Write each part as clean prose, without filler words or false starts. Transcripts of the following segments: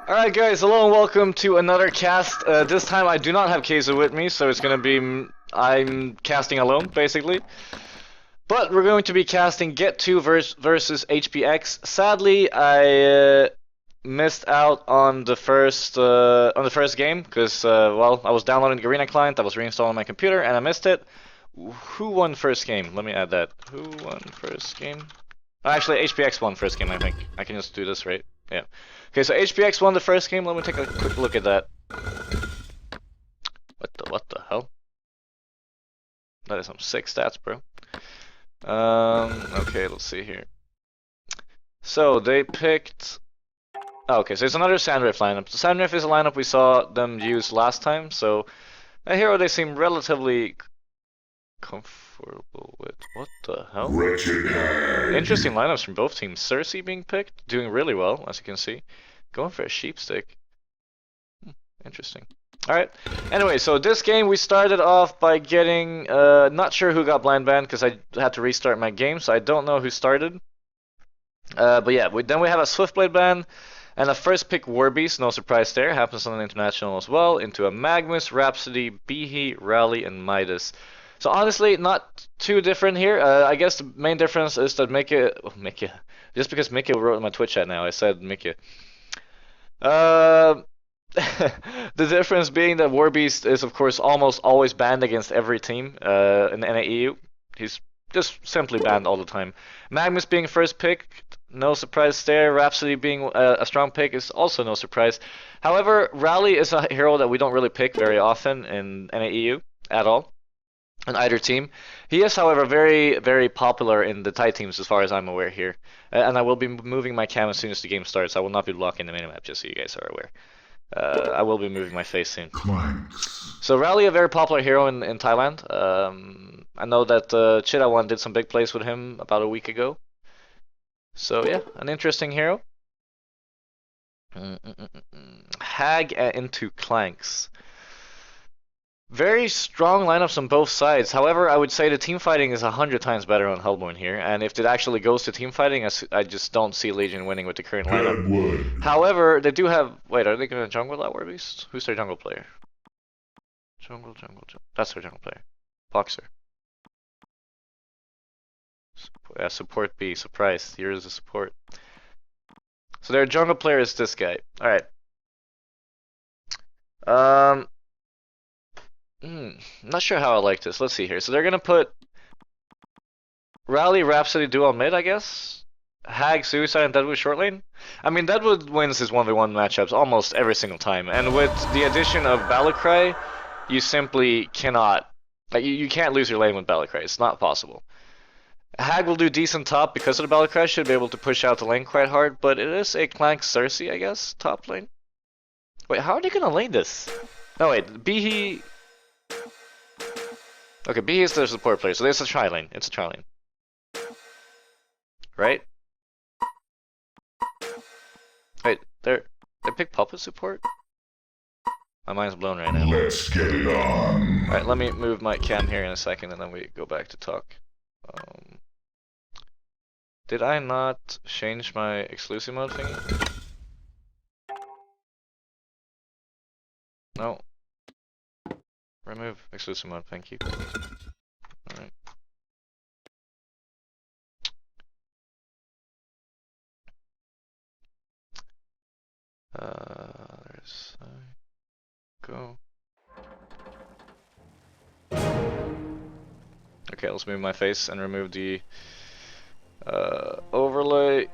Alright guys, hello and welcome to another cast. This time I do not have Kaiser with me, so it's gonna be I'm casting alone, basically. But we're going to be casting Get2 versus HBX. Sadly, I missed out on the first game because well, I was downloading the Arena client, I was reinstalling my computer, and I missed it. Who won first game? Let me add that. Who won first game? Oh, actually, HBX won first game, I think. I can just do this, right? Yeah. Okay, so HBX won the first game. Let me take a quick look at that. What the hell? That is some sick stats, bro. Okay, let's see here. So they picked. Oh, okay, so it's another Sandrift lineup. The Sandrift is a lineup we saw them use last time. So a hero they seem relatively comfortable with. What the hell? Interesting lineups from both teams. Cersei being picked, doing really well, as you can see. Going for a sheep stick. Interesting. Alright. Anyway, so this game we started off by getting, not sure who got blind banned because I had to restart my game, so I don't know who started. But yeah, then we have a Swiftblade ban and a first pick Warbeast, no surprise there, happens on an international as well, into a Magnus, Rhapsody, Behe, Rally, and Midas. So honestly, not too different here. I guess the main difference is that Mickey, just because Mickey wrote in my Twitch chat now, I said Mickey. The difference being that Warbeast is, of course, almost always banned against every team in the NAEU. He's just simply banned all the time. Magnus being first pick, no surprise there. Rhapsody being a strong pick is also no surprise. However, Rally is a hero that we don't really pick very often in NAEU at all, in either team. He is, however, very, very popular in the Thai teams as far as I'm aware here. And I will be moving my cam as soon as the game starts. I will not be blocking the minimap, just so you guys are aware. I will be moving my face soon. So Rally, a very popular hero in Thailand. I know that Chida1 did some big plays with him about a week ago. So yeah, an interesting hero. Hag into Clanks. Very strong lineups on both sides. However, I would say the team fighting is 100 times better on Hellborn here. And if it actually goes to team fighting, I just don't see Legion winning with the current lineup. However, they do have... Wait, are they going to jungle that Warbeast? Who's their jungle player? Jungle. That's their jungle player. Boxer. Yeah, support B. Surprise. Here is a support. So their jungle player is this guy. Alright. Not sure how I like this. Let's see here. So they're gonna put Rally, Rhapsody dual mid, I guess. Hag, Suicide, and Deadwood short lane. I mean, Deadwood wins his 1v1 matchups almost every single time. And with the addition of Battlecry, you simply cannot... Like, you can't lose your lane with Battlecry. It's not possible. Hag will do decent top because of the Battlecry. Should be able to push out the lane quite hard. But it is a Clank Cersei, I guess, top lane. Wait, how are they gonna lane this? No, wait. Behe... Okay, B is the support player, so there's a tri lane. It's a tri lane. Right? Wait, they pick puppet support? My mind's blown right now. Let's get it on. Alright, let me move my cam here in a second and then we go back to talk. Did I not change my exclusive mode thingy? No. Remove exclusive mode, thank you. Alright. There's go. Okay, let's move my face and remove the overlay.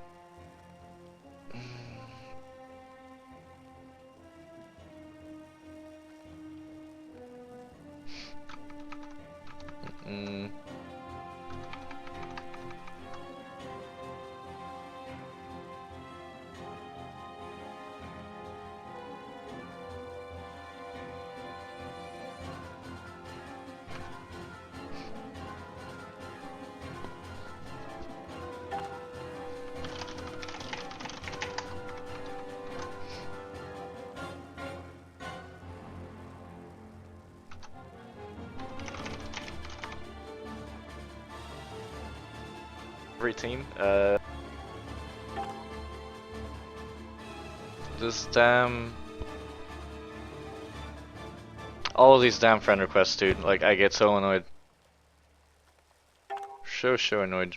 Every team. This damn... All of these damn friend requests, dude. Like, I get so annoyed. So annoyed.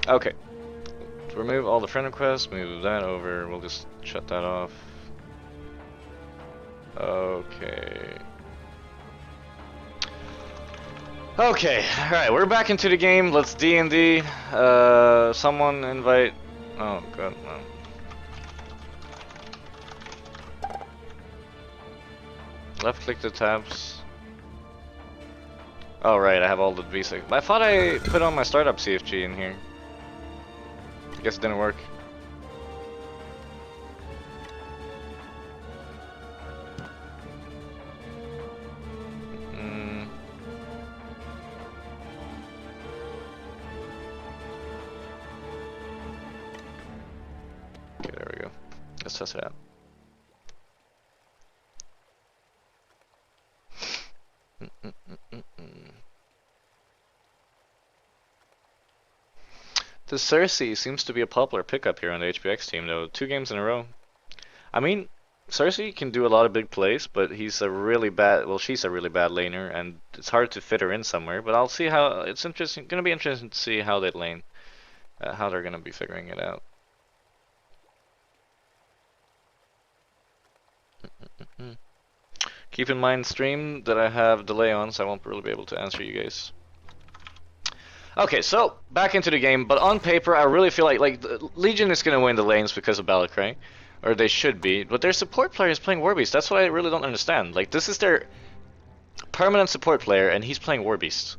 Okay. Remove all the friend requests, move that over, we'll just shut that off. Okay. Okay, alright, we're back into the game. Let's D&D. Someone invite... Oh, god, no. Left click the tabs. Oh, right, I have all the basic. I thought I put on my startup CFG in here. I guess it didn't work. Okay, there we go. Let's test it out. The Cersei seems to be a popular pickup here on the HBX team, though. 2 games in a row. I mean, Cersei can do a lot of big plays, but he's a really bad, well, she's a really bad laner, and it's hard to fit her in somewhere. But I'll see how, it's interesting, gonna be interesting to see how they lane, how they're gonna be figuring it out. Keep in mind, stream, that I have delay on, so I won't really be able to answer you guys. Okay, so back into the game, but on paper, I really feel like Legion is gonna win the lanes because of Balakray, or they should be. But their support player is playing Warbeast. That's what I really don't understand. Like, this is their permanent support player, and he's playing Warbeast.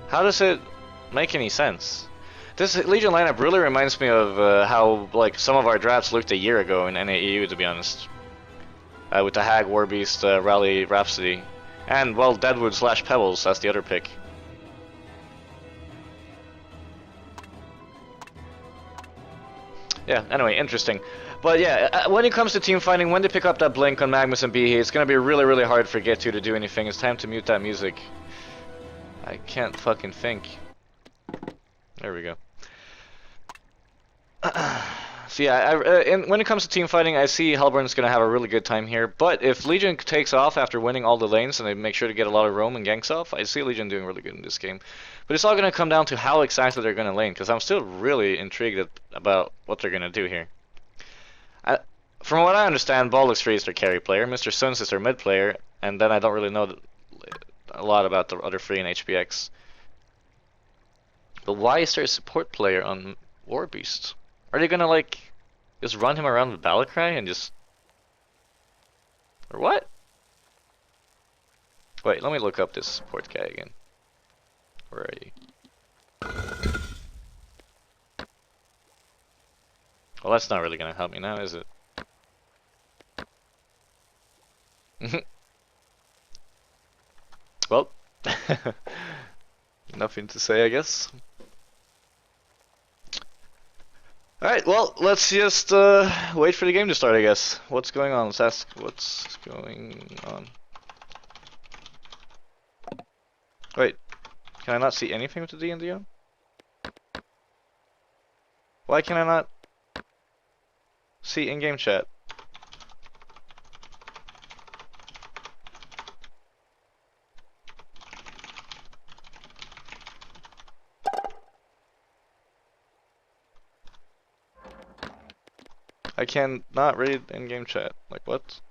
How does it make any sense? This Legion lineup really reminds me of how like some of our drafts looked a year ago in NAEU, to be honest. With the Hag, Warbeast, Rally, Rhapsody, and well, Deadwood / Pebbles as the other pick. Yeah, anyway, interesting. But yeah, when it comes to team fighting, when they pick up that blink on Magnus and Behe, it's gonna be really, really hard for Get2 to do anything. It's time to mute that music. I can't fucking think. There we go. So yeah, when it comes to team fighting, I see Hellborn's gonna have a really good time here. But if Legion takes off after winning all the lanes and they make sure to get a lot of roam and ganks off, I see Legion doing really good in this game. But it's all gonna come down to how exactly they're gonna lane, because I'm still really intrigued about what they're gonna do here. From what I understand, Ballux3 is their carry player, Mr. Suns is their mid player, and then I don't really know a lot about the other 3 in HBX. But why is there a support player on Warbeast? Are they gonna like just run him around with Balakray and just, or what? Wait, let me look up this support guy again. Where are you? Well, that's not really gonna help me now, is it? Well, nothing to say, I guess. Alright, well, let's just wait for the game to start, I guess. What's going on? Let's ask what's going on. Wait, can I not see anything with the D&D on? Why can I not see in-game chat? I can not read in-game chat. Like, what?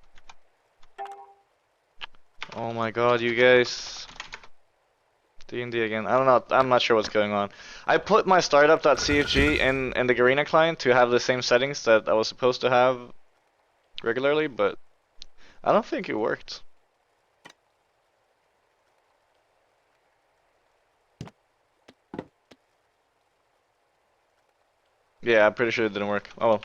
Oh my god, you guys. D&D again. I don't know. I'm not sure what's going on. I put my startup.cfg in the Garena client to have the same settings that I was supposed to have regularly, but I don't think it worked. Yeah, I'm pretty sure it didn't work. Oh well.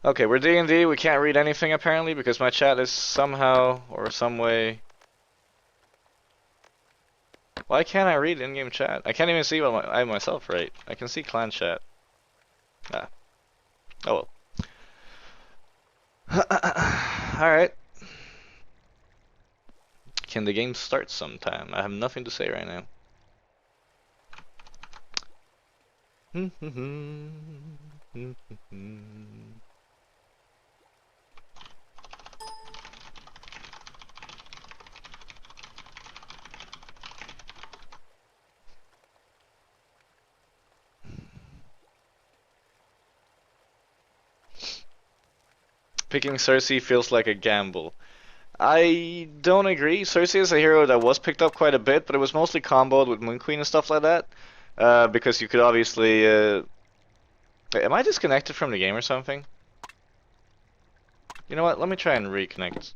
Okay, we're D&D. We can't read anything apparently because my chat is somehow or some way. Why can't I read in-game chat? I can't even see what I myself write. I can see clan chat. Ah. Oh well. Alright. Can the game start sometime? I have nothing to say right now. Picking Cersei feels like a gamble. I don't agree. Cersei is a hero that was picked up quite a bit, but it was mostly comboed with Moon Queen and stuff like that. Because you could obviously... am I disconnected from the game or something? You know what? Let me try and reconnect.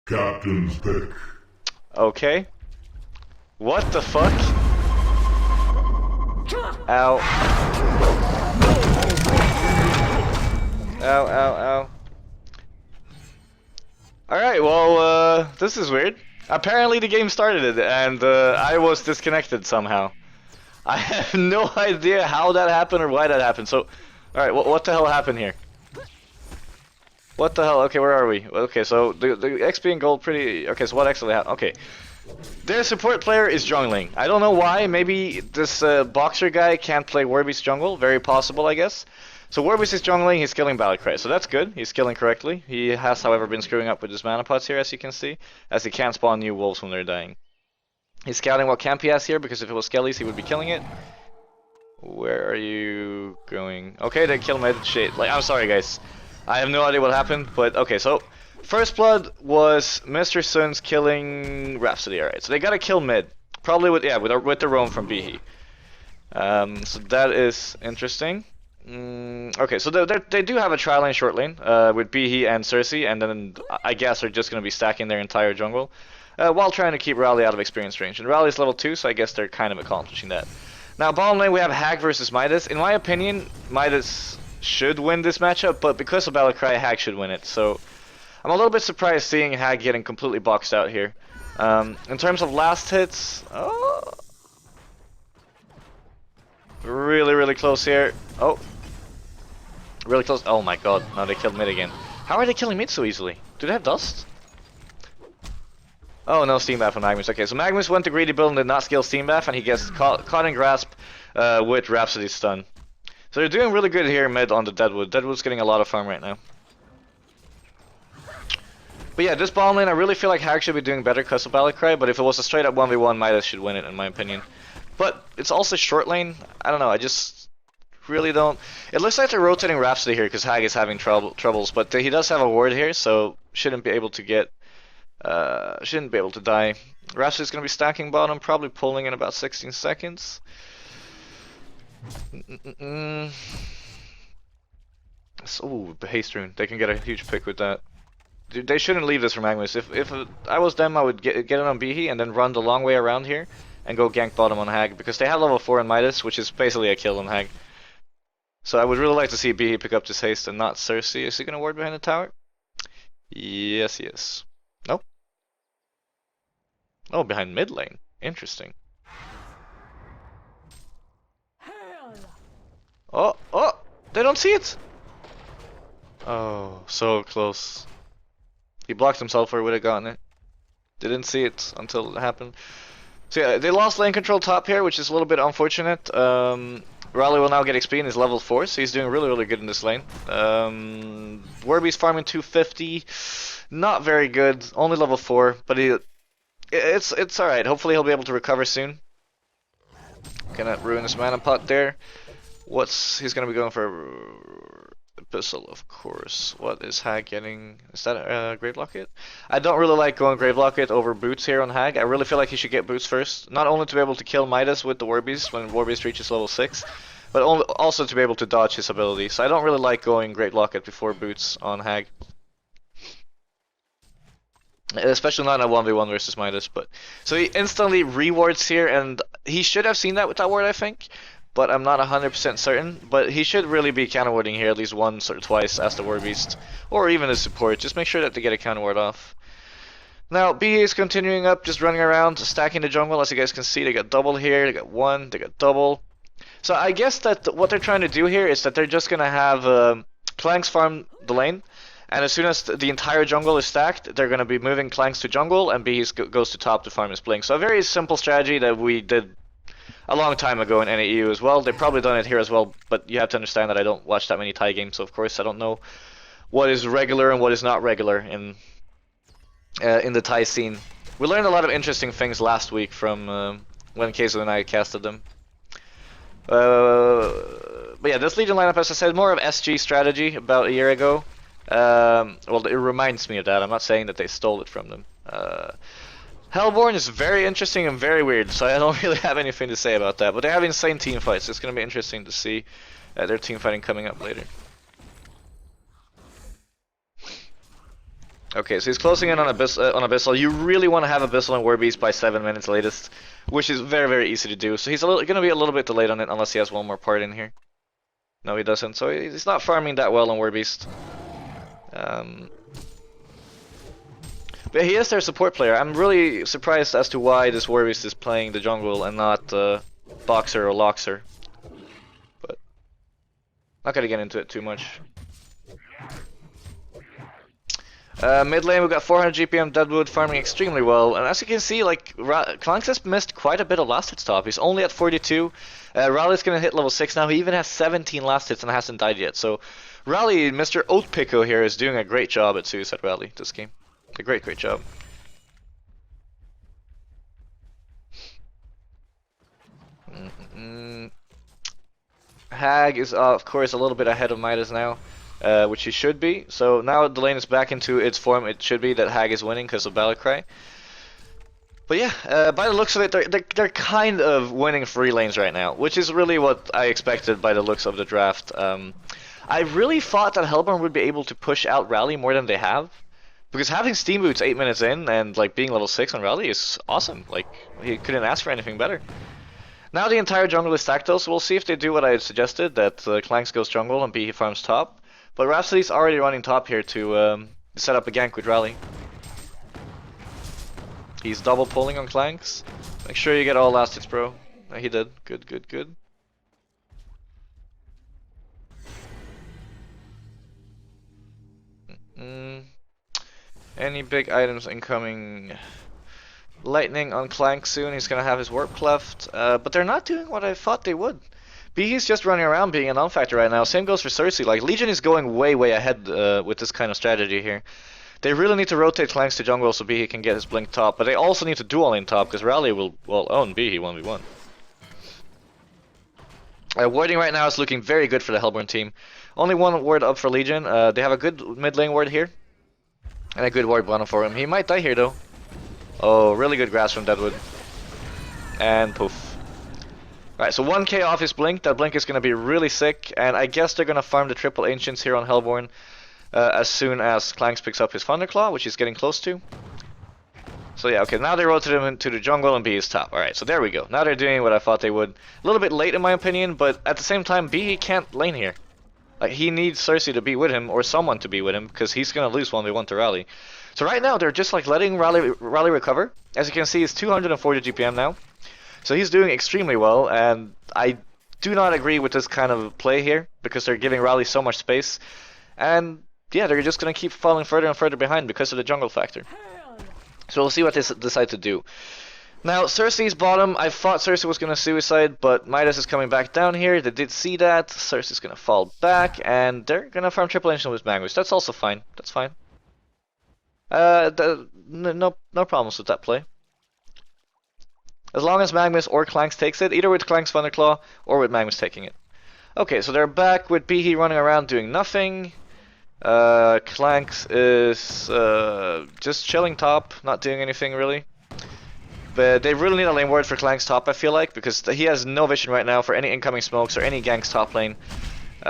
Captain's pick. Okay. What the fuck? Ow. Ow, ow, ow. Alright, well, this is weird. Apparently the game started it, and I was disconnected somehow. I have no idea how that happened or why that happened, so... Alright, what the hell happened here? What the hell? Okay, where are we? Okay, so the XP and gold pretty... Okay, so what actually happened? Okay. Their support player is jungling. I don't know why. Maybe this boxer guy can't play Warbeast jungle. Very possible, I guess. So Warbeast is jungling, he's killing Battlecry. So that's good. He's killing correctly. He has, however, been screwing up with his mana pots here, as you can see. As he can't spawn new wolves when they're dying. He's scouting what camp he has here, because if it was Skellies, he would be killing it. Where are you going? Okay, they kill mid. Shit. Like, I'm sorry, guys. I have no idea what happened, but okay, so... First blood was Mr. Sun's killing Rhapsody, alright. So they gotta kill mid. Probably with, yeah, with the roam from Behe. So that is interesting. Okay, so they do have a tri lane, short lane, with Behe and Cersei, and then I guess they're just gonna be stacking their entire jungle, while trying to keep Rally out of experience range. And Rally's level 2, so I guess they're kind of accomplishing that. Now, bottom lane we have Hag versus Midas. In my opinion, Midas should win this matchup, but because of Battlecry, Hag should win it, so... I'm a little bit surprised seeing Hag getting completely boxed out here. In terms of last hits, really, really close here. Oh, really close. Oh my god, now they killed mid again. How are they killing mid so easily? Do they have dust? Oh, no Steam Bath on Magnus. Okay, so Magnus went to greedy build and did not skill Steam Bath, and he gets caught in grasp with Rhapsody's stun. So they're doing really good here mid on the Deadwood. Deadwood's getting a lot of farm right now. But yeah, this bottom lane, I really feel like Hag should be doing better because of Battlecry, but if it was a straight up 1v1, Midas should win it, in my opinion. But it's also short lane. I don't know, I just really don't... It looks like they're rotating Rhapsody here because Hag is having troubles, but he does have a ward here, so shouldn't be able to get... shouldn't be able to die. Rhapsody's going to be stacking bottom, probably pulling in about 16 seconds. Ooh, the haste rune. They can get a huge pick with that. Dude, they shouldn't leave this for Magnus. If I was them, I would get it on Behe and then run the long way around here and go gank bottom on Hag, because they have level 4 in Midas, which is basically a kill on Hag. So I would really like to see Behe pick up this haste and not Cersei. Is he gonna ward behind the tower? Yes, he is. Nope. Oh, behind mid lane. Interesting. Oh, oh! They don't see it! Oh, so close. He blocked himself or would have gotten it. Didn't see it until it happened. So yeah, they lost lane control top here, which is a little bit unfortunate. Raleigh will now get XP and is level 4, so he's doing really, really good in this lane. Warby's farming 250. Not very good, only level 4, but it's alright. Hopefully he'll be able to recover soon. Gonna ruin his mana pot there. He's gonna be going for Abyssal, of course. What is Hag getting? Is that Grave Locket? I don't really like going Grave Locket over Boots here on Hag. I really feel like he should get Boots first. Not only to be able to kill Midas with the Warbeast when Warbeast reaches level 6, but also to be able to dodge his ability. So I don't really like going Great Locket before Boots on Hag. Especially not in a 1v1 versus Midas. So he instantly rewards here, and he should have seen that with that ward, I think. But I'm not 100% certain. But he should really be counter warding here at least once or twice as the Warbeast, or even as support. Just make sure that they get a counter ward off. Now, B is continuing up, just running around, stacking the jungle. As you guys can see, they got double here, they got one, they got double. So I guess that what they're trying to do here is that they're just going to have Clanks farm the lane, and as soon as the entire jungle is stacked, they're going to be moving Clanks to jungle, and B goes to top to farm his Blink. So a very simple strategy that we did a long time ago in NAEU as well. They've probably done it here as well, but you have to understand that I don't watch that many Thai games, so of course I don't know what is regular and what is not regular in the Thai scene. We learned a lot of interesting things last week from when Keizo and I casted them. But yeah, this Legion lineup, as I said, more of SG strategy about a year ago. Well, it reminds me of that. I'm not saying that they stole it from them. Hellborn is very interesting and very weird, so I don't really have anything to say about that. But they have insane team fights. It's going to be interesting to see their team fighting coming up later. Okay, so he's closing in on Abyssal. You really want to have Abyssal and Warbeast by 7 minutes latest, which is very, very easy to do. So he's going to be a little bit delayed on it unless he has one more part in here. No, he doesn't. So he's not farming that well on Warbeast. But he is their support player. I'm really surprised as to why this Warbeast is playing the jungle and not Boxer or Loxer. But not gonna get into it too much. Mid lane we've got 400 GPM Deadwood farming extremely well, and as you can see, like Clanks has missed quite a bit of last hits top. He's only at 42. Raleig's gonna hit level 6 now. He even has 17 last hits and hasn't died yet. So Raleigh, Mr. Oatpico here, is doing a great job at Suicide Rally this game. A great job. Hag is of course a little bit ahead of Midas now. Which he should be. So now the lane is back into its form. It should be that Hag is winning because of Battle Cry. But yeah, by the looks of it, they're kind of winning free lanes right now, which is really what I expected by the looks of the draft. I really thought that Hellborn would be able to push out Rally more than they have, because having Steam Boots 8 minutes in and like being level 6 on Rally is awesome. Like, he couldn't ask for anything better. Now the entire jungle is stacked though, so we'll see if they do what I had suggested, that Clanks goes jungle and B farms top. But Rhapsody's already running top here to set up a gank with Rally. He's double pulling on Clanks. Make sure you get all last hits, bro. He did. Good. Any big items incoming? Lightning on Clank soon. He's gonna have his warp cleft. But they're not doing what I thought they would. He's just running around being a non-factor right now. Same goes for Cersei. Like, Legion is going way ahead with this kind of strategy here. They really need to rotate Clanks to jungle so B can get his Blink top, but they also need to dual lane top because Rally will own B 1v1. Warding right now is looking very good for the Hellborn team. Only one ward up for Legion. They have a good mid lane ward here and a good ward bottom for him. He might die here though. Oh, really good grasp from Deadwood. And poof. Alright, so 1k off his Blink. That Blink is going to be really sick, and I guess they're going to farm the triple Ancients here on Hellborn as soon as Clanks picks up his Thunderclaw, which he's getting close to. So yeah, okay, now they rotate him into the jungle and B is top. Alright, so there we go. Now they're doing what I thought they would. A little bit late in my opinion, but at the same time, B he can't lane here. Like, he needs Cersei to be with him, or someone to be with him, because he's going to lose 1v1 to Rally. So right now, they're just like letting Rally recover. As you can see, he's 240 GPM now. So he's doing extremely well, and I do not agree with this kind of play here, because they're giving Rally so much space. And yeah, they're just going to keep falling further and further behind because of the jungle factor. So we'll see what they decide to do. Now, Cersei's bottom, I thought Cersei was going to suicide, but Midas is coming back down here. They did see that. Cersei's going to fall back, and they're going to farm triple ancient with Magnus. That's also fine. That's fine. No problems with that play. As long as Magnus or Clanks takes it, either with Clanks Thunderclaw or with Magnus taking it. Okay, so they're back with Behe running around doing nothing. Clanks is just chilling top, not doing anything really. But they really need a lane ward for Clanks top, I feel like, because he has no vision right now for any incoming smokes or any ganks top lane.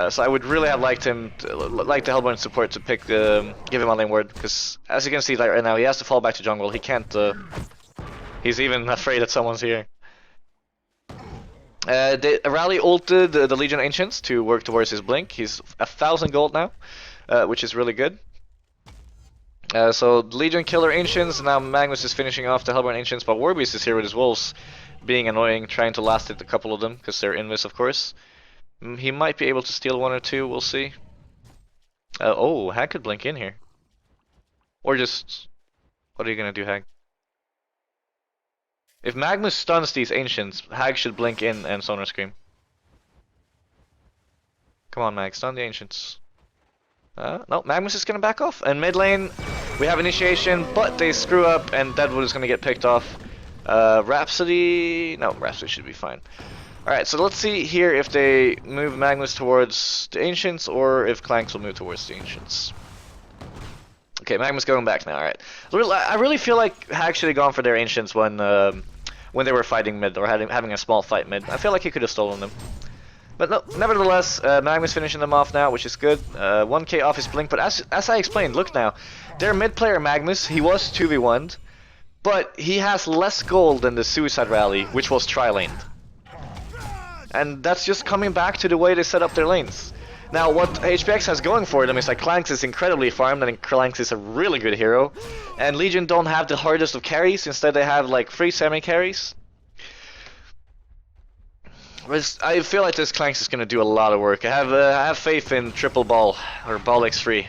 So I would really have liked him, like the Hellborn support to pick, give him a lane ward, because as you can see right now, he has to fall back to jungle. He can't. He's even afraid that someone's here. Rally ulted the Legion Ancients to work towards his Blink. He's 1,000 gold now, which is really good. So Legion killer Ancients, now Magnus is finishing off the Hellborn Ancients, but Warbeast is here with his Wolves, being annoying, trying to last hit a couple of them, because they're invis of course. He might be able to steal one or two, we'll see. Oh, Hag could blink in here. Or just... What are you gonna do, Hag? If Magnus stuns these Ancients, Hag should blink in and Sonar Scream. Come on, Mag, stun the Ancients. No, Magnus is gonna back off. And mid lane, we have initiation, but they screw up and Deadwood is gonna get picked off. Rhapsody... No, Rhapsody should be fine. Alright, so let's see here if they move Magnus towards the Ancients or if Clanks will move towards the Ancients. Okay, Magnus going back now, alright. I really feel like Hag should have gone for their Ancients when they were fighting mid or having a small fight mid. I feel like he could have stolen them. But no, nevertheless, Magnus finishing them off now, which is good. 1k off his blink, but as I explained, look now. Their mid player Magnus, he was 2v1'd, but he has less gold than the Suicide Rally, which was tri-laned. And that's just coming back to the way they set up their lanes. Now, what HBX has going for them is that Clanks is incredibly farmed, and Clanks is a really good hero. And Legion don't have the hardest of carries, instead they have like 3 semi-carries. I feel like this Clanks is going to do a lot of work. I have faith in Triple Ball, or Ball X3.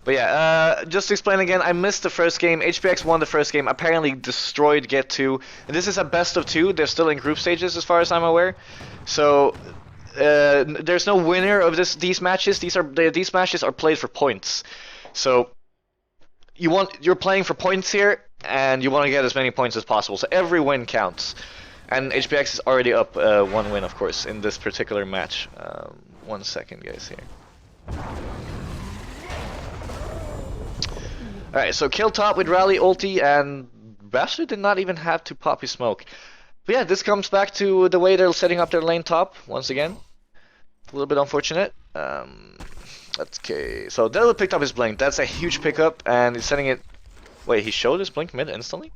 But yeah, just to explain again, I missed the first game. HBX won the first game, apparently destroyed Get2. And this is a best of 2. They're still in group stages as far as I'm aware. So there's no winner of these matches. These matches are played for points. So you're playing for points here, and you want to get as many points as possible. So every win counts. And HBX is already up 1 win, of course, in this particular match. 1 second, guys, here. Alright, so kill top with Rally, ulti, and Rhapsody did not even have to pop his smoke. But yeah, this comes back to the way they're setting up their lane top, once again. A little bit unfortunate. Okay, so Deadwood picked up his blink. That's a huge pickup, and he's setting it... Wait, he showed his blink mid instantly?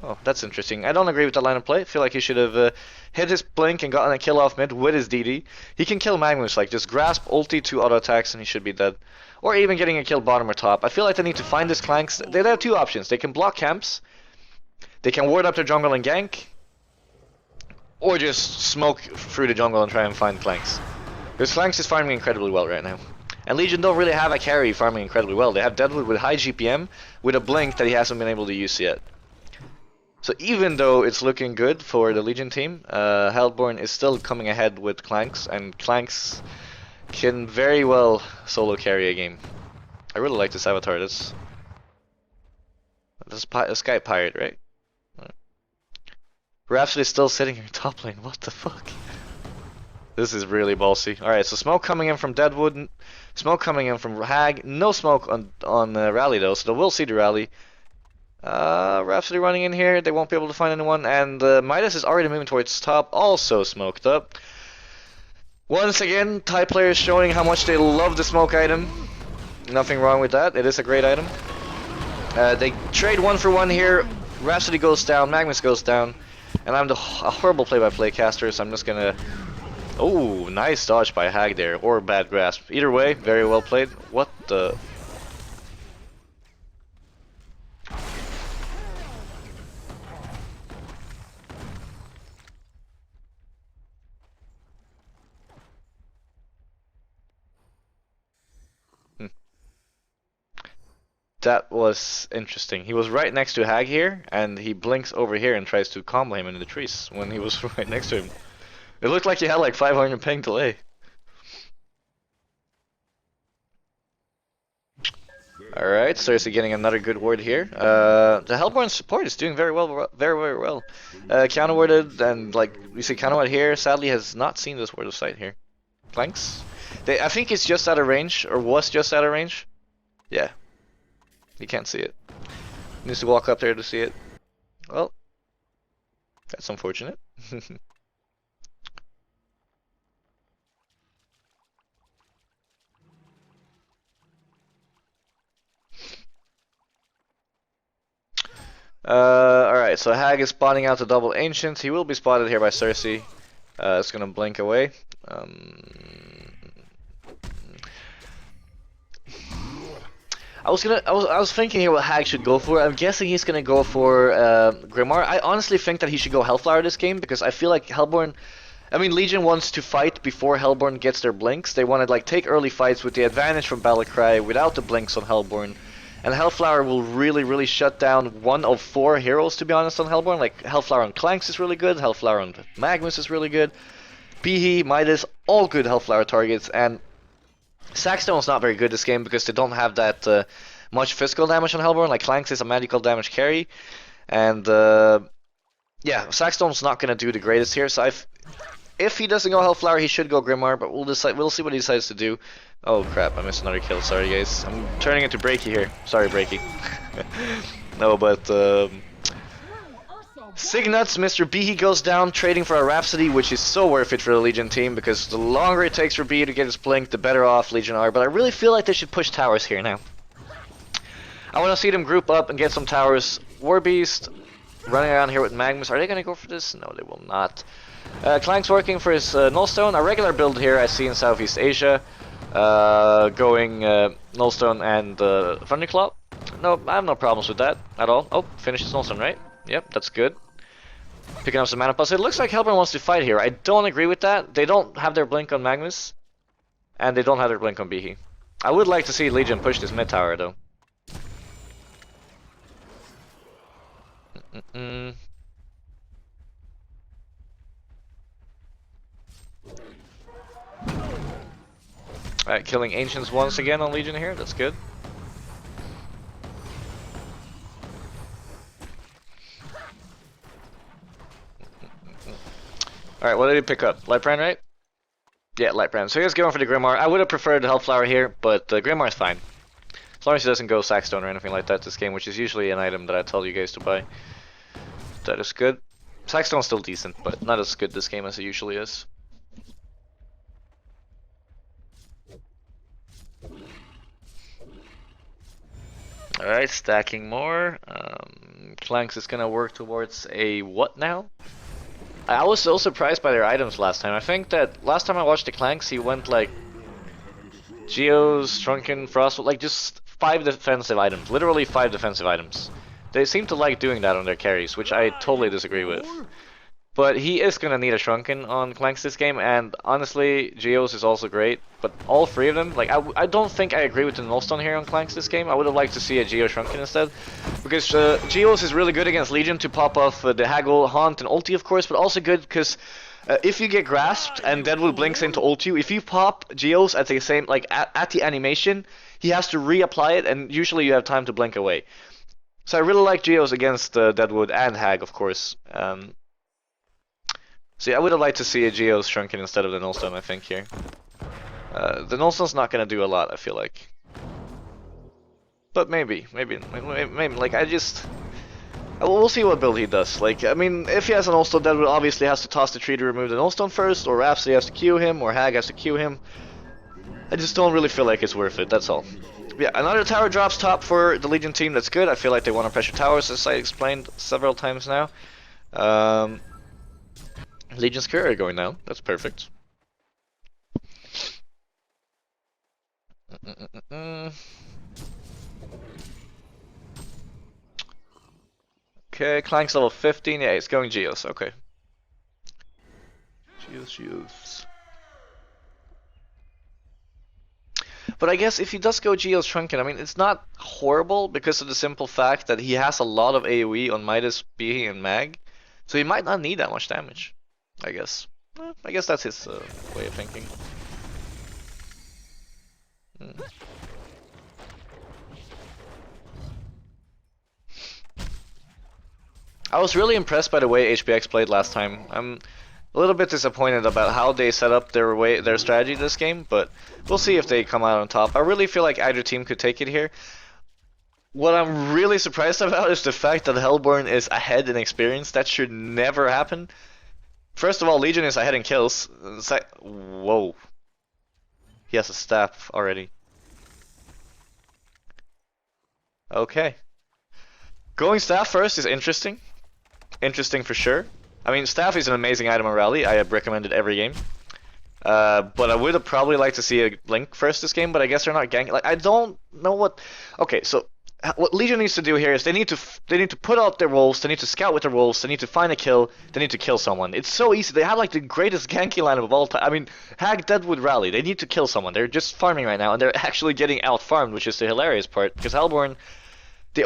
Oh, that's interesting. I don't agree with that line of play. I feel like he should have hit his blink and gotten a kill off mid with his DD. He can kill Magnus, like just grasp, ulti, 2 auto attacks, and he should be dead. Or even getting a kill bottom or top. I feel like they need to find this Clanks. They have 2 options. They can block camps, they can ward up their jungle and gank, or just smoke through the jungle and try and find Clanks. Because Clanks is farming incredibly well right now. And Legion don't really have a carry farming incredibly well. They have Deadwood with high GPM, with a blink that he hasn't been able to use yet. So even though it's looking good for the Legion team, Hellborn is still coming ahead with Clanks, and Clanks can very well solo carry a game. I really like this avatar. This Sky Pirate, right? Rhapsody is still sitting in top lane. What the fuck? This is really ballsy. Alright, so smoke coming in from Deadwood, smoke coming in from Hag. No smoke on Rally though, so they will see the Rally. Rhapsody running in here. They won't be able to find anyone, and Midas is already moving towards top, also smoked up. Once again, Thai players showing how much they love the smoke item. Nothing wrong with that. It is a great item. They trade 1 for 1 here. Rhapsody goes down, Magnus goes down, and I'm a horrible play-by-play caster, so I'm just gonna... Oh, nice dodge by Hag there, or bad grasp. Either way, very well played. What the... That was interesting. He was right next to Hag here, and he blinks over here and tries to combo him into the trees when he was right next to him. It looked like he had like 500 ping delay. Alright, Cersei getting another good ward here. The Hellborn support is doing very well, very well. Counter warded, and like we see counter ward here, sadly has not seen this ward of sight here. Flanks? I think it's just out of range, or was just out of range. Yeah. You can't see it. Needs to walk up there to see it. Well, that's unfortunate. Alright, so Hag is spotting out the double Ancients. He will be spotted here by Cersei. It's gonna blink away. I was thinking here what Hag should go for. I'm guessing he's gonna go for Grimoire. I honestly think that he should go Hellflower this game because I feel like Hellborn. I mean, Legion wants to fight before Hellborn gets their blinks. They want to like take early fights with the advantage from Battlecry without the blinks on Hellborn. And Hellflower will really shut down one of 4 heroes, to be honest, on Hellborn. Like, Hellflower on Clanks is really good, Hellflower on Magnus is really good. Behe, Midas, all good Hellflower targets. And Sackstone's not very good this game because they don't have that much physical damage on Hellborn. Like, Clanks is a magical damage carry. And, yeah, Sackstone's not going to do the greatest here. So if he doesn't go Hellflower, he should go Grimoire, but we'll see what he decides to do. Oh crap, I missed another kill, sorry guys. I'm turning into Breaky here. Sorry Breaky. No, but Signuts, Mr. Behe goes down, trading for a Rhapsody, which is so worth it for the Legion team, because the longer it takes for Behe to get his blink, the better off Legion are. But I really feel like they should push towers here now. I want to see them group up and get some towers. Warbeast running around here with Magnus. Are they going to go for this? No, they will not. Clank's working for his Nullstone, a regular build here I see in Southeast Asia. Going Nullstone and Thunderclaw. No, I have no problems with that at all. Oh, finishes Nullstone, right? Yep, that's good. Picking up some mana plus. It looks like Hellborn wants to fight here. I don't agree with that. They don't have their blink on Magnus, and they don't have their blink on Behe. I would like to see Legion push this mid tower though. Alright, killing Ancients once again on Legion here, that's good. Alright, what did he pick up? Lightbrand, right? Yeah, Lightbrand. So he was going for the Grimoire. I would have preferred the Hellflower here, but Grimoire's fine. As long as he doesn't go Sackstone or anything like that this game, which is usually an item that I tell you guys to buy. That is good. Sackstone's still decent, but not as good this game as it usually is. Alright, stacking more. Clanks is gonna work towards a what now? I was so surprised by their items last time. I think that last time I watched the Clanks, he went like Geos, Shrunken, Frost, like just 5 defensive items. Literally 5 defensive items. They seem to like doing that on their carries, which I totally disagree with. But he is gonna need a Shrunken on Clanks this game, and honestly, Geos is also great. But all 3 of them, like I don't think I agree with the Nullstone here on Clanks this game. I would have liked to see a Geo Shrunken instead, because Geos is really good against Legion to pop off the Haggle, Haunt, and Ulti of course, but also good because if you get grasped and Deadwood blinks into ult you, if you pop Geos at the same at the animation, he has to reapply it, and usually you have time to blink away. So I really like Geos against Deadwood and Hag, of course. So yeah, I would have liked to see a Geos Shrunken instead of the Nullstone, I think, here. The Nullstone's not going to do a lot, I feel like. But maybe, like, we'll see what build he does. Like, I mean, if he has a Nullstone, Deadwood obviously has to toss the tree to remove the Nullstone first, or Rhapsody has to Q him, or Hag has to Q him. I just don't really feel like it's worth it, that's all. Yeah, another tower drops top for the Legion team, that's good. I feel like they want to pressure towers, as I explained several times now. Legion's courier going down, that's perfect. Okay, Clank's level 15, yeah, he's going Geos, okay. Geos. But I guess if he does go Geos Shrunken, I mean, it's not horrible because of the simple fact that he has a lot of AoE on Midas, Behe, and Mag. So he might not need that much damage, I guess. I guess that's his way of thinking. I was really impressed by the way HBX played last time. I'm a little bit disappointed about how they set up their strategy this game, but we'll see if they come out on top. I really feel like either team could take it here. What I'm really surprised about is the fact that Hellborn is ahead in experience. That should never happen. First of all, Legion is ahead in kills. Whoa. He has a staff already. Okay. Going staff first is interesting. Interesting for sure. I mean, staff is an amazing item on Rally. I have recommended every game. But I would have probably liked to see a Blink first this game, but I guess they're not ganking. Like I don't know what. Okay, so what Legion needs to do here is they need to put out their wolves, they need to scout with their wolves, they need to find a kill, they need to kill someone. It's so easy. They have like the greatest ganking lineup of all time. I mean, Hag dead would rally. They need to kill someone. They're just farming right now, and they're actually getting out farmed, which is the hilarious part. Because Hellborn, they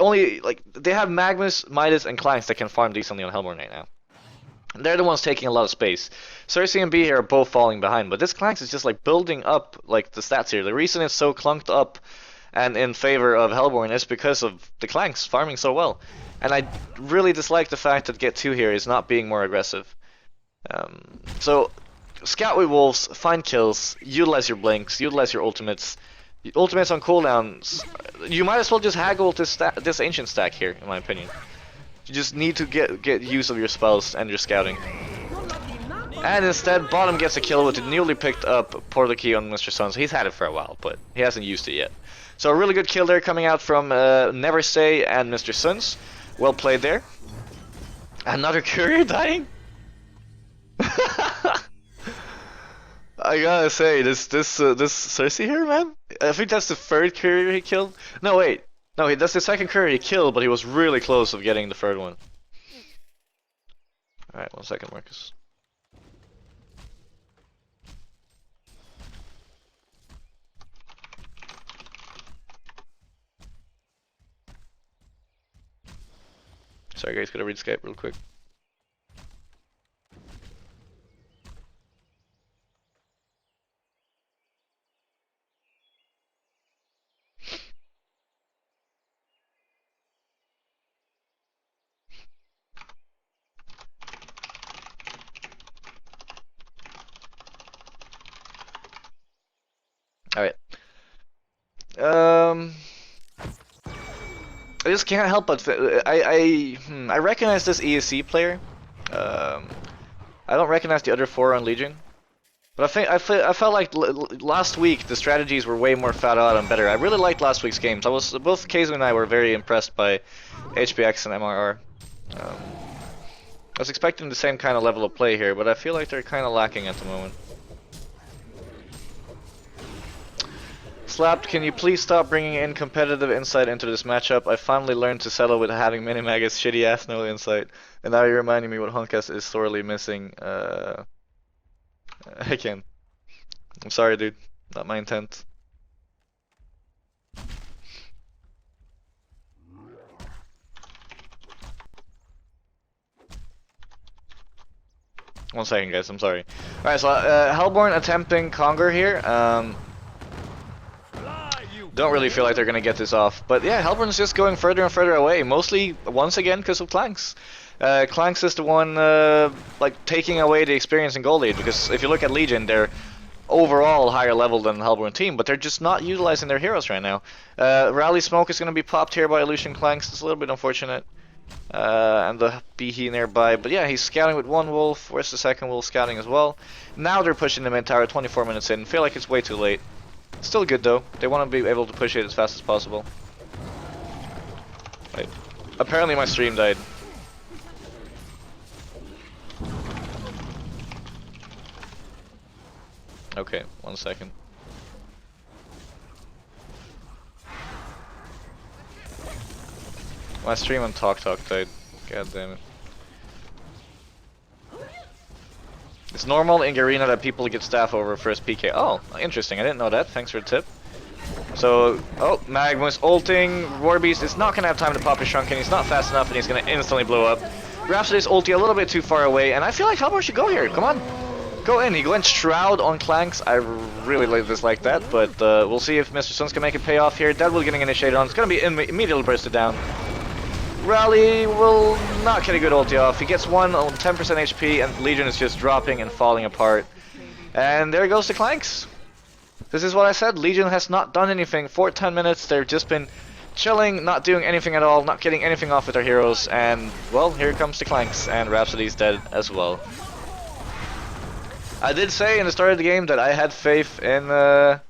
have Magnus, Midas, and Clanks that can farm decently on Hellborn right now. And they're the ones taking a lot of space. Cersei and B here are both falling behind, but this Clanks is just like building up like the stats here. The reason it's so clunked up and in favor of Hellborn is because of the Clanks farming so well. And I really dislike the fact that Get2 here is not being more aggressive. So, scout with wolves, find kills, utilize your blinks, utilize your ultimates. Ultimates on cooldowns. You might as well just haggle this ancient stack here, in my opinion. You just need to get use of your spells and your scouting. And instead, bottom gets a kill with the newly picked up Portal Key on Mr. Sun. So he's had it for a while, but he hasn't used it yet. So a really good kill there coming out from Never Say and Mr. Suns. Well played there. Another courier dying? I gotta say, this Cersei here, man? I think that's the third courier he killed. No, wait. No, that's the second courier he killed, but he was really close of getting the third one. Alright, 1 second, Marcus. Sorry guys, gotta read Skype real quick. Alright. I just can't help but I recognize this ESC player. I don't recognize the other four on Legion. But I felt like last week the strategies were way more thought out and better. I really liked last week's games. Both Keizu and I were very impressed by HBX and MRR. I was expecting the same kind of level of play here, but I feel like they're kind of lacking at the moment. Zlapped, can you please stop bringing in competitive insight into this matchup? I finally learned to settle with having Minimag as shitty ass no insight, and now you're reminding me what Honkas is sorely missing. I can't. I'm sorry, dude. Not my intent. One second, guys. I'm sorry. Alright, so Hellborn attempting Conger here. Don't really feel like they're gonna get this off, but yeah, Hellborn's just going further and further away. Mostly, once again, because of Clanks. Clanks is the one like taking away the experience in Gold Age. Because if you look at Legion, they're overall higher level than the Hellborn team, but they're just not utilizing their heroes right now. Rally Smoke is gonna be popped here by Illusion Clanks. It's a little bit unfortunate. And the Behe nearby, but yeah, he's scouting with one wolf. Where's the second wolf scouting as well? Now they're pushing the mid tower 24 minutes in. Feel like it's way too late. Still good though. They want to be able to push it as fast as possible. Wait. Apparently my stream died. Okay, 1 second. My stream on Talk died. God damn it. It's normal in Garena that people get staff over first PK. Oh, interesting. I didn't know that. Thanks for the tip. So, oh, Magnus ulting. Warbeast is not going to have time to pop his Shrunken. He's not fast enough and he's going to instantly blow up. Rhapsody's ulti a little bit too far away, and I feel like Hellborn should go here. Come on. Go in. He went Shroud on Clanks. I really dislike that, but we'll see if Mr. Suns can make it pay off here. Deadwood getting initiated on. It's going to be immediately bursted down. Rally will not get a good ulti off. He gets one on 10% HP, and Legion is just dropping and falling apart. And there goes the Clanks. This is what I said. Legion has not done anything for 10 minutes. They've just been chilling, not doing anything at all, not getting anything off with their heroes. And, well, here comes the Clanks, and Rhapsody's dead as well. I did say in the start of the game that I had faith in Ball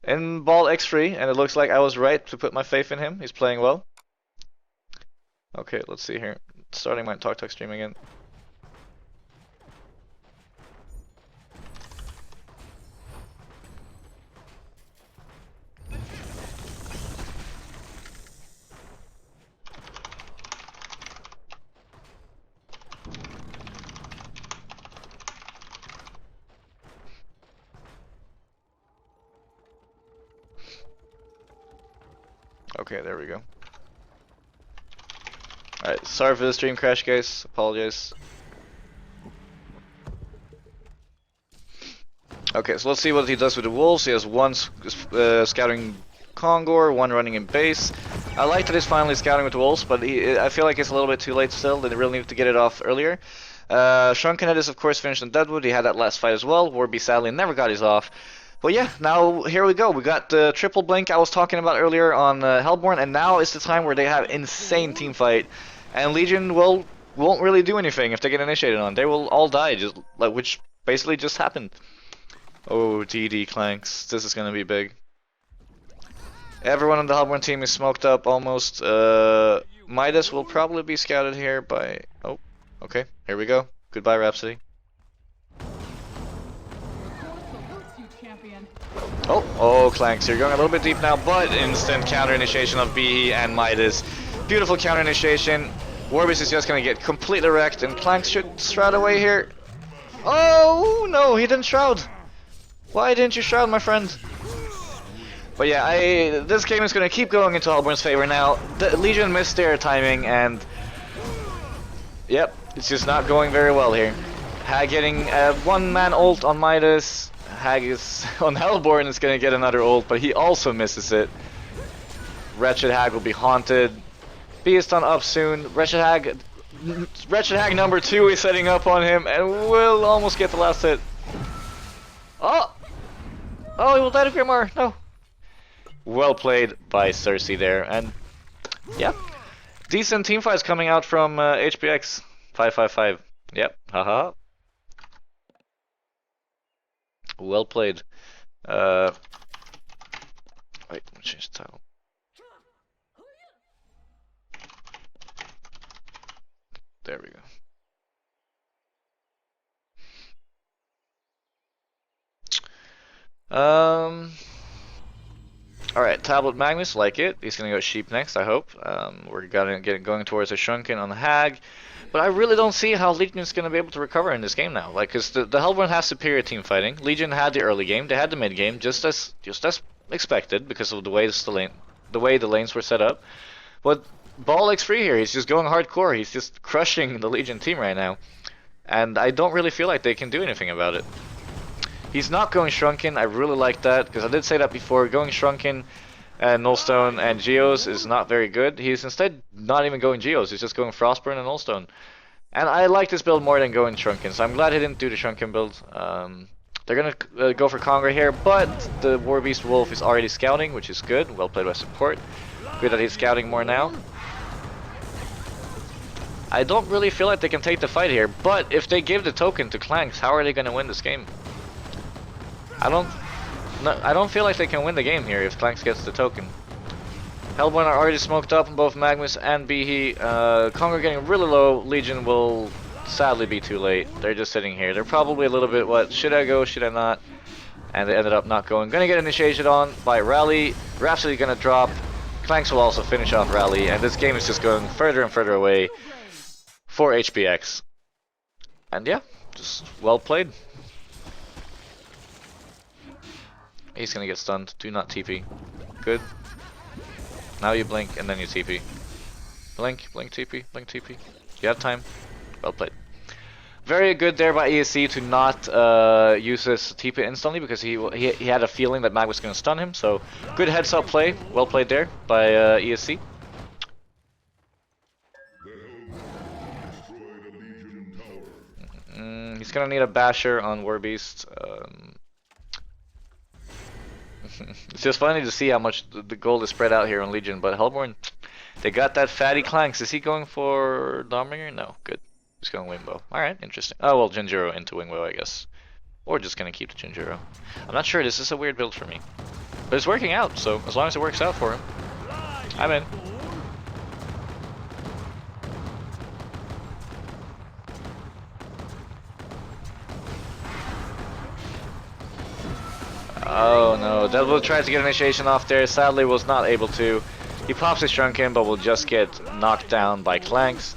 X3, and it looks like I was right to put my faith in him. He's playing well. Okay, let's see here. Starting my Talk stream again. Okay, there we go. Alright, sorry for the stream crash, guys. Apologize. Okay, so let's see what he does with the wolves. He has one scouting Kongor, one running in base. I like that he's finally scouting with the wolves, but I feel like it's a little bit too late still. They really need to get it off earlier. Shrunkenhead is of course finished in Deadwood. He had that last fight as well. Warby sadly never got his off. But yeah, now here we go. We got the triple blink I was talking about earlier on Hellborn, and now is the time where they have insane team fight, and Legion won't really do anything if they get initiated on. They will all die, just like which basically just happened. Oh, DD Clanks, this is gonna be big. Everyone on the Hellborn team is smoked up almost. Midas will probably be scouted here by. Oh, okay, here we go. Goodbye, Rhapsody. Oh, Clanks, you're going a little bit deep now, but instant counter initiation of Behe and Midas. Beautiful counter initiation. Warbeast is just gonna get completely wrecked, and Clanks should shroud away here. Oh no, he didn't shroud. Why didn't you shroud, my friend? But yeah, this game is gonna keep going into Hellborn's favor now. The Legion missed their timing, and yep, it's just not going very well here. Hag getting a one-man ult on Midas. Hag is on Hellborn is gonna get another ult, but he also misses it. Wretched Hag will be haunted. B is done up soon. Wretched Hag number 2 is setting up on him and will almost get the last hit. Oh, he will die to Grimoire. No. Well played by Cersei there, and yeah, decent team fights coming out from HBX 555. Yep, haha. Well played. Wait, change the title. There we go. Alright, Tablet Magnus, like it. He's gonna go Sheep next, I hope. We're gonna get going towards a Shrunken on the Hag. But I really don't see how Legion's gonna be able to recover in this game now. Like, cause the Hellborn has superior team fighting. Legion had the early game, they had the mid game, just as expected because of the way the lanes were set up. But Ball X free here, he's just going hardcore. He's just crushing the Legion team right now, and I don't really feel like they can do anything about it. He's not going Shrunken. I really like that, because I did say that before. Going Shrunken and Nullstone and Geos is not very good. He's instead not even going Geos. He's just going Frostburn and Nullstone. And I like this build more than going Shrunken, so I'm glad he didn't do the Shrunken build. They're going to go for Conger here, but the Warbeast Wolf is already scouting, which is good. Well played by support. Good that he's scouting more now. I don't really feel like they can take the fight here, but if they give the token to Clanks, how are they going to win this game? I don't feel like they can win the game here if Clanks gets the token. Hellborn are already smoked up on both Magnus and Behe. Conger getting really low. Legion will sadly be too late. They're just sitting here. They're probably a little bit, what, should I go, should I not? And they ended up not going. Gonna get initiated on by Rally. Rhapsody gonna drop. Clanks will also finish off Rally, and this game is just going further and further away for HBX. And yeah, just well played. He's gonna get stunned. Do not TP. Good. Now you blink and then you TP. Blink, blink, TP, blink, TP. You have time. Well played. Very good there by ESC to not use his TP instantly, because he had a feeling that Mag was gonna stun him. So good heads up play. Well played there by ESC. He's gonna need a basher on Warbeast. It's just funny to see how much the gold is spread out here on Legion, but Hellborn, they got that fatty Clanks. Is he going for Dawnbringer? No, good. He's going Wingbow. Alright, interesting. Oh well, Jinjuro into Wingbow, I guess. Or just gonna keep the Jinjuro. I'm not sure, this is a weird build for me. But it's working out, so as long as it works out for him, I'm in. Oh no, Deadwood tried to get initiation off there, sadly was not able to. He pops his Shrunken, but will just get knocked down by Clanks.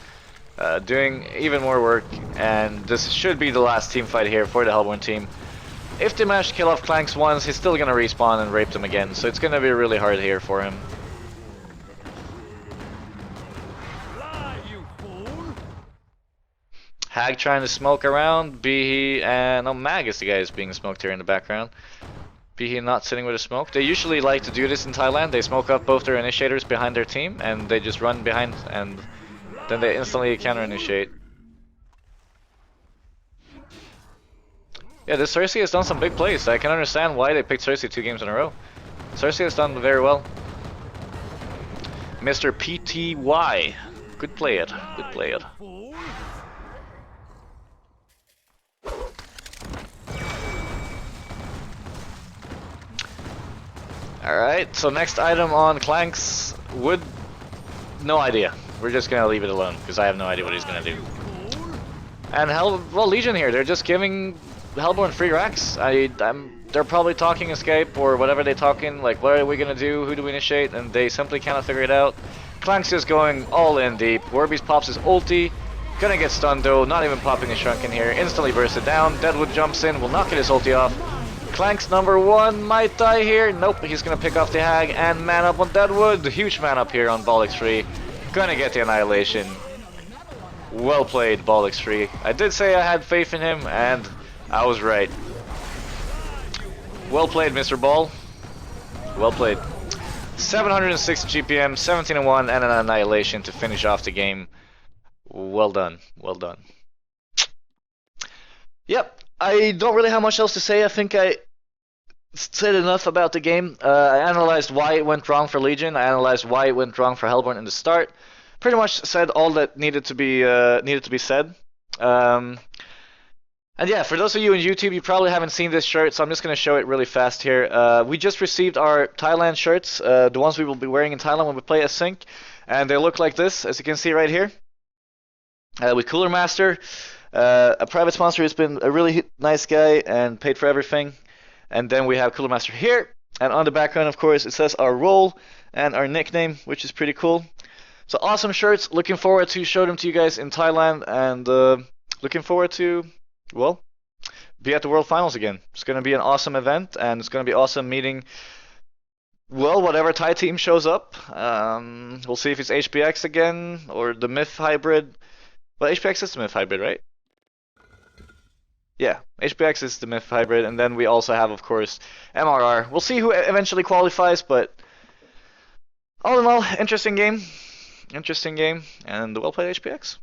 Doing even more work, and this should be the last team fight here for the Hellborn team. If they manage to kill off Clanks once, he's still gonna respawn and rape them again, so it's gonna be really hard here for him. Hag trying to smoke around. Behe and oh, Mag is the guy who's being smoked here in the background. Behe not sitting with a smoke. They usually like to do this in Thailand. They smoke up both their initiators behind their team, and they just run behind, and then they instantly counter-initiate. Yeah, this Cersei has done some big plays. I can understand why they picked Cersei 2 games in a row. Cersei has done very well. Mr. PTY. Good play it. Good play it. Alright, so next item on Clank's would... No idea. We're just gonna leave it alone, because I have no idea what he's gonna do. And well, Legion here, they're just giving Hellborn free racks. They're probably talking escape or whatever they talking, like what are we gonna do, who do we initiate, and they simply cannot figure it out. Clank's just going all in deep. Warbeast pops his ulti, gonna get stunned though, not even popping a Shrunken here, instantly bursted down. Deadwood jumps in, will not get his ulti off. Clank's number 1 might die here. Nope, he's gonna pick off the Hag and man up on Deadwood. Huge man up here on Bollix 3. Gonna get the annihilation. Well played, Bollix 3. I did say I had faith in him, and I was right. Well played, Mr. Ball. Well played. 706 GPM, 17-1, and an annihilation to finish off the game. Well done. Well done. Yep, I don't really have much else to say. I think I said enough about the game. I analyzed why it went wrong for Legion. I analyzed why it went wrong for Hellborn in the start. Pretty much said all that needed to be said. And yeah, for those of you on YouTube, you probably haven't seen this shirt, so I'm just going to show it really fast here. We just received our Thailand shirts, the ones we will be wearing in Thailand when we play Async, and they look like this, as you can see right here. With Cooler Master, a private sponsor who's been a really nice guy and paid for everything. And then we have Cooler Master here, and on the background, of course, it says our role and our nickname, which is pretty cool. So awesome shirts. Looking forward to show them to you guys in Thailand, and looking forward to, well, be at the World Finals again. It's going to be an awesome event, and it's going to be awesome meeting, well, whatever Thai team shows up. We'll see if it's HBX again, or the Myth Hybrid. Well, HBX is the Myth Hybrid, right? Yeah, HBX is the Myth Hybrid, and then we also have, of course, MRR. We'll see who eventually qualifies, but all in all, interesting game, and well played HBX.